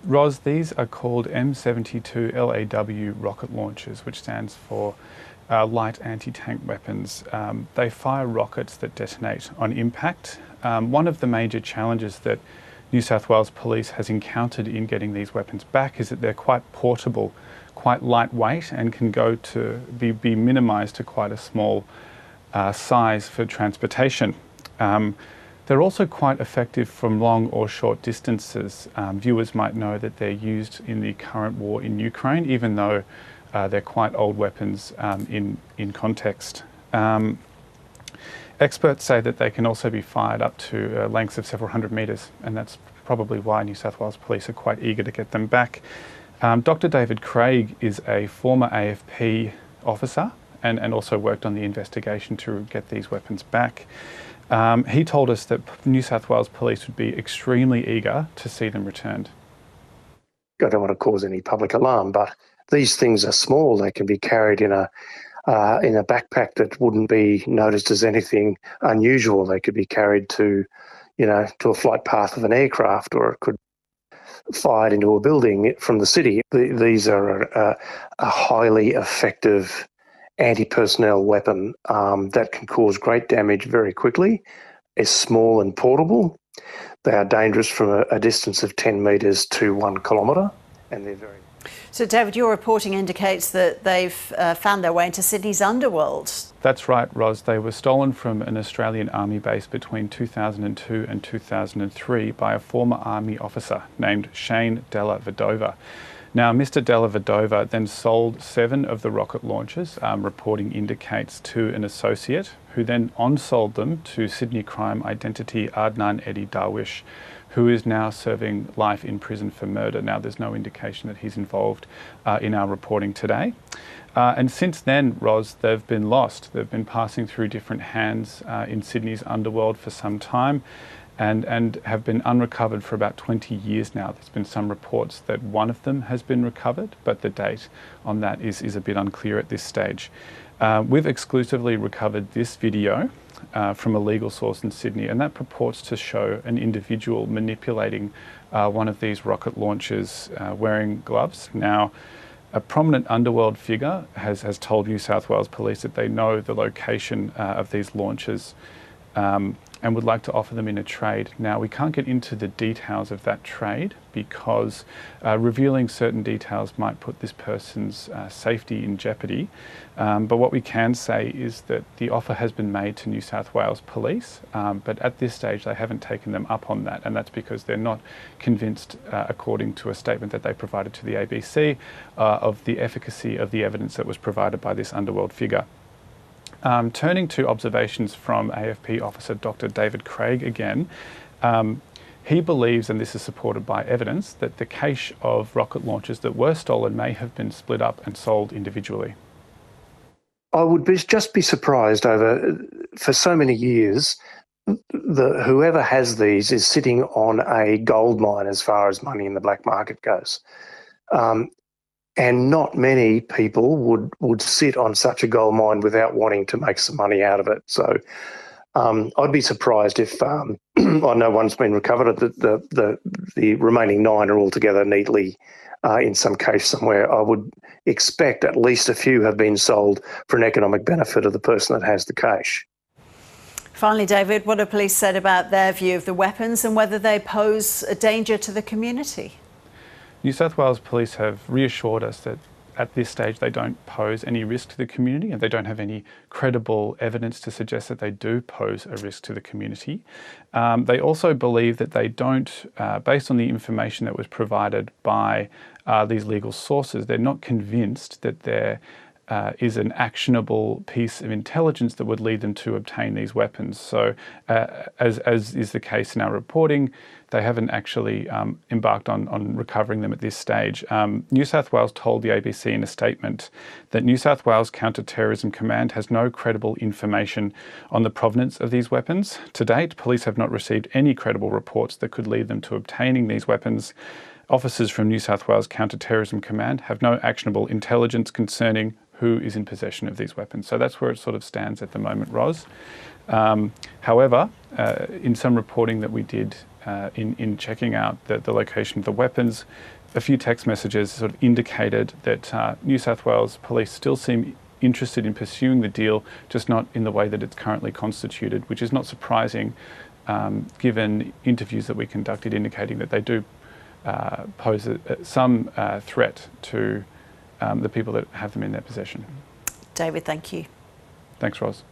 Ros, these are called M72 LAW rocket launchers, which stands for light anti-tank weapons. They fire rockets that detonate on impact. One of the major challenges that New South Wales Police has encountered in getting these weapons back is that they're quite portable, quite lightweight, and can go to be minimised to quite a small size for transportation. They're also quite effective from long or short distances. Viewers might know that they're used in the current war in Ukraine, even though they're quite old weapons in context. Experts say that they can also be fired up to lengths of several hundred metres, and that's probably why New South Wales Police are quite eager to get them back. Dr. David Craig is a former AFP officer and also worked on the investigation to get these weapons back. He told us that New South Wales Police would be extremely eager to see them returned. I don't want to cause any public alarm, but these things are small. They can be carried in a backpack that wouldn't be noticed as anything unusual. They could be carried to a flight path of an aircraft, or it could be fired into a building from the city. These are a highly effective anti-personnel weapon that can cause great damage very quickly. It's small and portable. They are dangerous from a distance of 10 metres to 1 kilometre, and they're very... So, David, your reporting indicates that they've found their way into Sydney's underworld. That's right, Ros. They were stolen from an Australian Army base between 2002 and 2003 by a former Army officer named Shane Della Vedova. Now, Mr. Della Vedova then sold 7 of the rocket launchers, reporting indicates, to an associate, who then on-sold them to Sydney crime identity Adnan Eddie Darwish, who is now serving life in prison for murder. Now, there's no indication that he's involved in our reporting today. And since then, Ros, they've been lost. They've been passing through different hands in Sydney's underworld for some time, and have been unrecovered for about 20 years now. There's been some reports that one of them has been recovered, but the date on that is a bit unclear at this stage. We've exclusively recovered this video from a legal source in Sydney, and that purports to show an individual manipulating one of these rocket launchers wearing gloves. Now, a prominent underworld figure has told New South Wales Police that they know the location of these launchers and would like to offer them in a trade. Now, we can't get into the details of that trade because revealing certain details might put this person's safety in jeopardy. But what we can say is that the offer has been made to New South Wales Police, but at this stage they haven't taken them up on that, and that's because they're not convinced, according to a statement that they provided to the ABC, of the efficacy of the evidence that was provided by this underworld figure. Turning to observations from AFP officer Dr. David Craig again, he believes, and this is supported by evidence, that the cache of rocket launchers that were stolen may have been split up and sold individually. I would just be surprised for so many years, whoever has these is sitting on a gold mine as far as money in the black market goes. And not many people would sit on such a gold mine without wanting to make some money out of it. So I'd be surprised if I know one's been recovered. The remaining 9 are all together neatly in some case somewhere. I would expect at least a few have been sold for an economic benefit of the person that has the cache. Finally, David, what have police said about their view of the weapons and whether they pose a danger to the community? New South Wales Police have reassured us that at this stage they don't pose any risk to the community, and they don't have any credible evidence to suggest that they do pose a risk to the community. They also believe that they don't, based on the information that was provided by these legal sources, they're not convinced that there is an actionable piece of intelligence that would lead them to obtain these weapons. So as is the case in our reporting, they haven't actually embarked on recovering them at this stage. New South Wales told the ABC in a statement that New South Wales Counter-Terrorism Command has no credible information on the provenance of these weapons. To date, police have not received any credible reports that could lead them to obtaining these weapons. Officers from New South Wales Counter-Terrorism Command have no actionable intelligence concerning who is in possession of these weapons. So that's where it sort of stands at the moment, Ros. However, in some reporting that we did in checking out the location of the weapons, a few text messages sort of indicated that New South Wales police still seem interested in pursuing the deal, just not in the way that it's currently constituted, which is not surprising given interviews that we conducted indicating that they do pose some threat to the people that have them in their possession. David, thank you. Thanks, Ros.